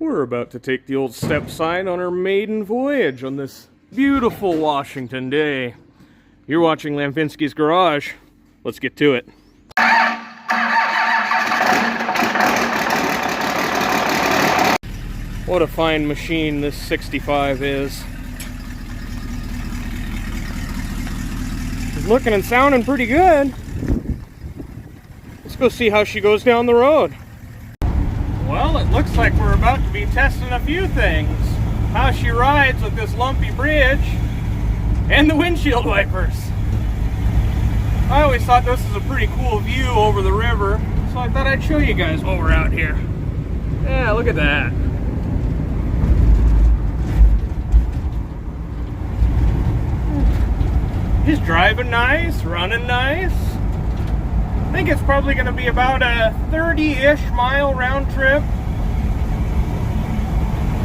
We're about to take the old step sign on our maiden voyage on this beautiful Washington day. You're watching Lamfinski's Garage. Let's get to it. What a fine machine this 65 is. It's looking and sounding pretty good. Let's go see how she goes down the road. Well, it looks like we're about to be testing a few things. How she rides with this lumpy bridge and the windshield wipers. I always thought this was a pretty cool view over the river, so I thought I'd show you guys while we're out here. Yeah, look at that. She's driving nice, running nice. I think it's probably going to be about a 30-ish mile round trip.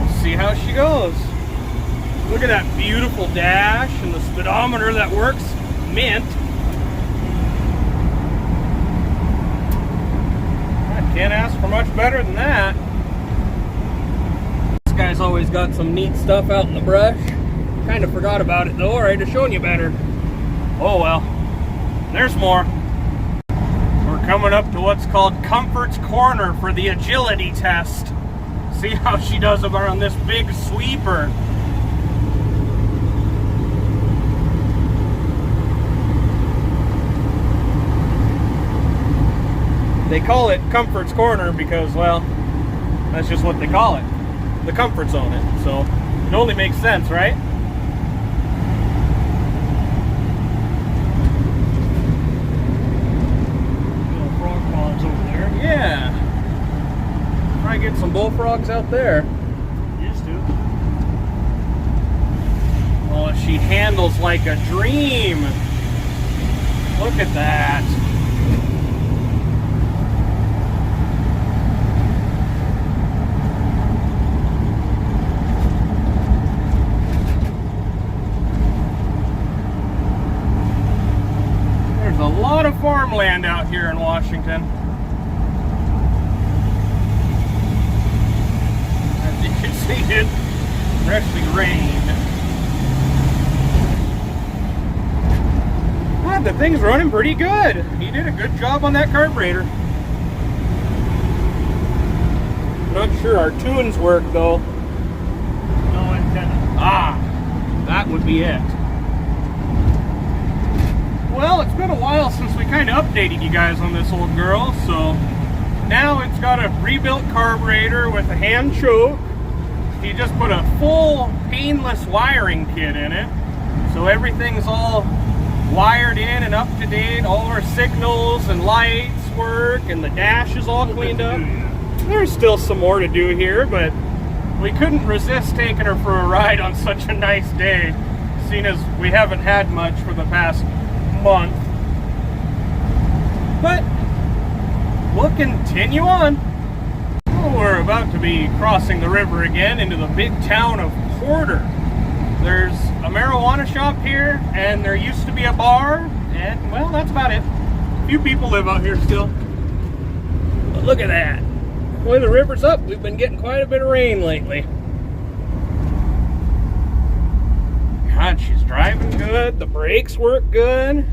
We'll see how she goes. Look at that beautiful dash and the speedometer that works mint. I can't ask for much better than that. This guy's always got some neat stuff out in the brush. Kind of forgot about it though, or I'd have shown you better. Oh well, there's more. Coming up to what's called Comfort's Corner for the agility test. See how she does on this big sweeper. They call it Comfort's Corner because, well, that's just what they call it. The Comfort Zone it. So it only makes sense, right? Yeah. Try to get some bullfrogs out there. Used to. Oh, she handles like a dream. Look at that. There's a lot of farmland out here in Washington. It freshly rained. God, the thing's running pretty good. He did a good job on that carburetor. Not sure our tunes work though. No antenna. Ah, that would be it. Well, it's been a while since we kind of updated you guys on this old girl, so now it's got a rebuilt carburetor with a hand choke. He just put a full painless wiring kit in it, so everything's all wired in and up to date. All our signals and lights work, and the dash is all cleaned up. There's still some more to do here, but we couldn't resist taking her for a ride on such a nice day, seeing as we haven't had much for the past month. But we'll continue on. We're about to be crossing the river again into the big town of Porter. There's a marijuana shop here, and there used to be a bar, and well, that's about it. A few people live out here still. But look at that. The way the river's up, we've been getting quite a bit of rain lately. God, she's driving good. The brakes work good.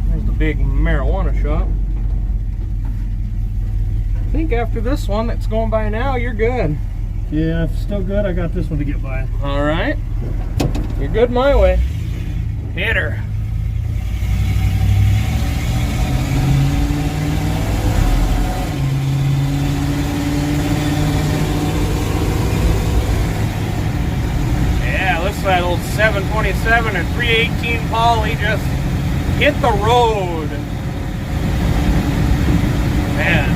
There's the big marijuana shop. I think after this one that's going by now, you're good. Yeah, if it's still good, I got this one to get by. All right. You're good my way. Hit her. Yeah, looks like that old 727 and 318 Poly just hit the road. Man.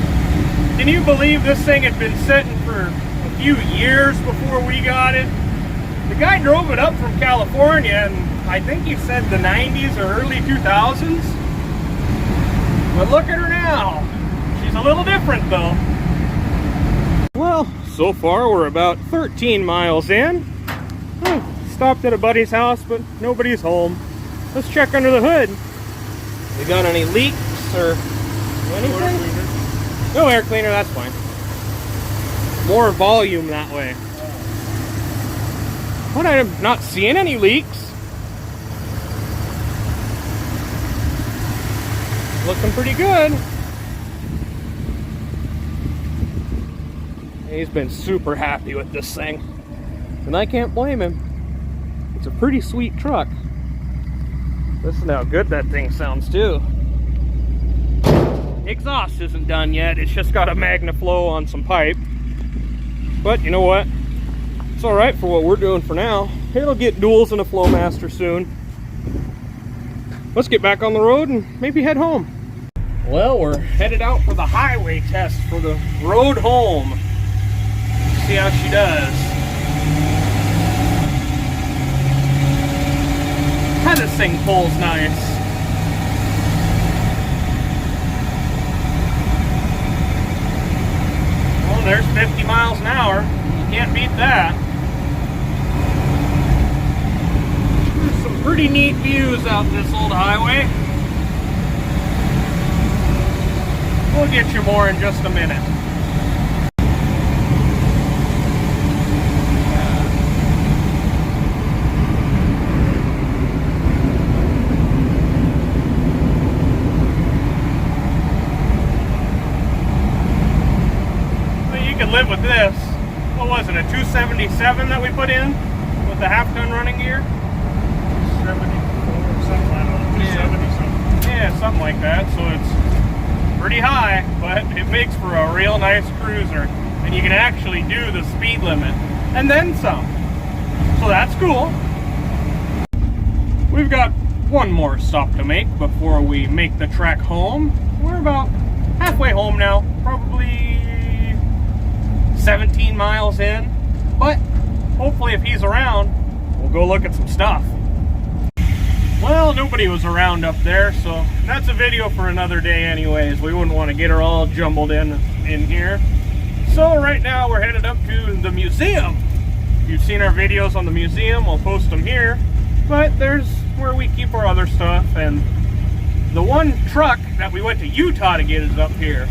Can you believe this thing had been sitting for a few years before we got it? The guy drove it up from California, and I think he said the 90s or early 2000s. But look at her now. She's a little different though. Well, so far we're about 13 miles in. Stopped at a buddy's house, but nobody's home. Let's check under the hood. We got any leaks or anything? No air cleaner, that's fine. More volume that way. But I'm not seeing any leaks. Looking pretty good. He's been super happy with this thing. And I can't blame him. It's a pretty sweet truck. Listen to how good that thing sounds too. Exhaust isn't done yet. It's just got a MagnaFlow on some pipe. But you know what? It's alright for what we're doing for now. It'll get duals and a Flowmaster soon. Let's get back on the road and maybe head home. Well, we're headed out for the highway test for the road home. See how she does. How this thing pulls nice. Well, there's 50 miles an hour. You can't beat that. There's some pretty neat views out this old highway. We'll get you more in just a minute. Well, you can live with this. What was it, a 277 that we put in with the half-ton running gear? 74, something like that. 270 something. Yeah, something like that. So it's pretty high, but it makes for a real nice cruiser, and you can actually do the speed limit and then some, so that's cool. We've got one more stop to make before we make the trek home. We're about halfway home now, probably 17 miles in, but hopefully if he's around, we'll go look at some stuff. Well, nobody was around up there, so that's a video for another day anyways. We wouldn't want to get her all jumbled in here. So right now we're headed up to the museum. If you've seen our videos on the museum, we'll post them here. But there's where we keep our other stuff, and the one truck that we went to Utah to get is up here.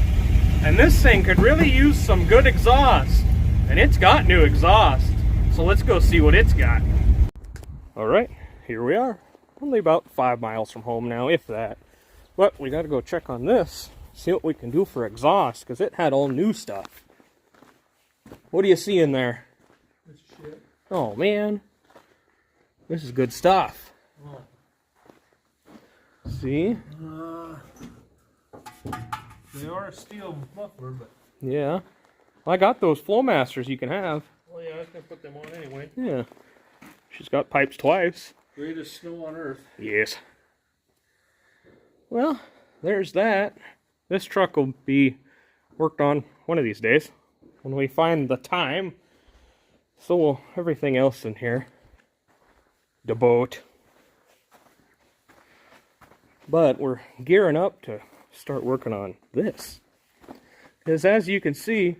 And this thing could really use some good exhaust. And it's got new exhaust. So let's go see what it's got. Alright, here we are. Only about 5 miles from home now, if that. But we got to go check on this, see what we can do for exhaust, because it had all new stuff. What do you see in there? That's shit. Oh man, this is good stuff. Oh. See? They are a steel muffler, but... Yeah. Well, I got those Flowmasters you can have. Well, yeah, I was going to put them on anyway. Yeah. She's got pipes twice. Greatest snow on earth. Yes. Well, there's that. This truck will be worked on one of these days when we find the time. So will everything else in here. The boat. But we're gearing up to start working on this. Because as you can see,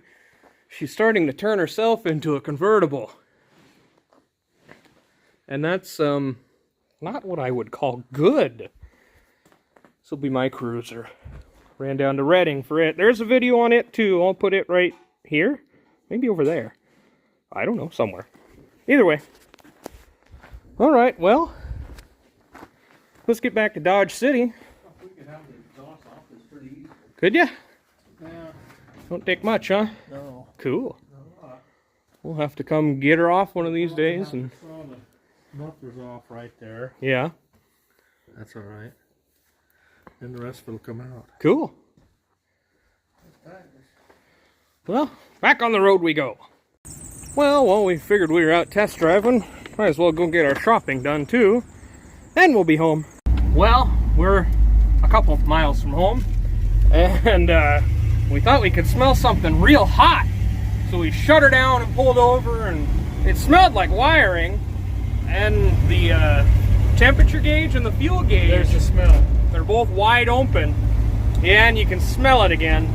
she's starting to turn herself into a convertible. And that's not what I would call good. This will be my cruiser. Ran down to Redding for it. There's a video on it too. I'll put it right here. Maybe over there. I don't know, somewhere. Either way. Alright, well, let's get back to Dodge City. We could have the exhaust off. It's pretty easy. Could ya? Yeah. Don't take much, huh? No. Cool. Not a lot. We'll have to come get her off one of these days. And Throw the mufflers off right there. yeah. That's all right. Then the rest will come out. Cool. Well, back on the road we go. Well, while we figured we were out test driving, might as well go get our shopping done too. And we'll be home. Well, we're a couple of miles from home. And we thought we could smell something real hot. So we shut her down and pulled over, and it smelled like wiring. And the temperature gauge and the fuel gauge, There's the smell. they're both wide open. Yeah, and you can smell it again.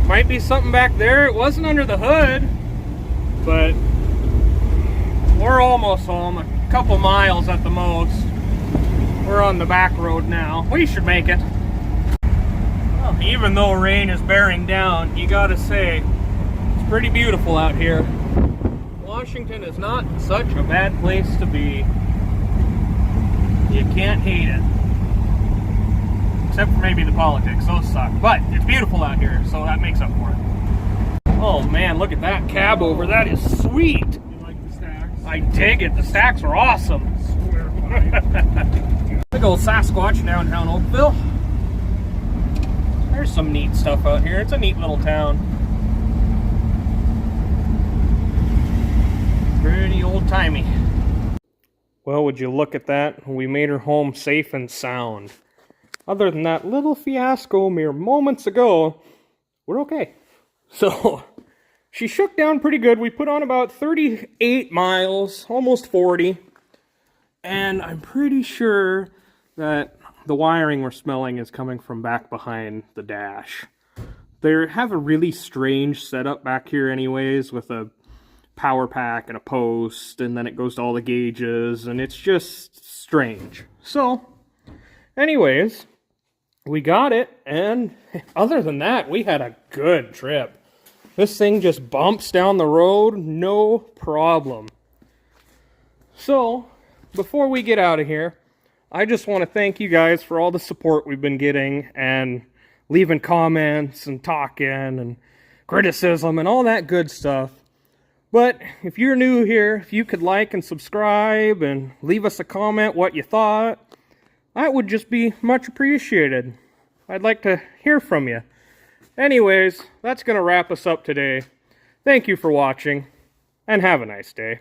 Might be something back there. It wasn't under the hood, but we're almost home. A couple miles at the most. We're on the back road now. We should make it. Oh, even though rain is bearing down, you gotta say, it's pretty beautiful out here. Washington is not such a bad place to be. You can't hate it. Except for maybe the politics, those suck. But it's beautiful out here, so that makes up for it. Oh man, look at that cab over. That is sweet. You like the stacks? I dig it. The stacks are awesome. Square five. Big old Sasquatch downtown Oakville. There's some neat stuff out here. It's a neat little town. Pretty old-timey. Well, would you look at that? We made her home safe and sound. Other than that little fiasco mere moments ago, we're okay. So, she shook down pretty good. We put on about 38 miles, almost 40. And I'm pretty sure that the wiring we're smelling is coming from back behind the dash. They have a really strange setup back here anyways, with a power pack and a post, and then it goes to all the gauges, and it's just strange. So, anyways, we got it, and other than that, we had a good trip. This thing just bumps down the road, no problem. So, before we get out of here, I just want to thank you guys for all the support we've been getting, and leaving comments, and talking, and criticism, and all that good stuff. But if you're new here, if you could like and subscribe, and leave us a comment what you thought, that would just be much appreciated. I'd like to hear from you. Anyways, that's going to wrap us up today. Thank you for watching, and have a nice day.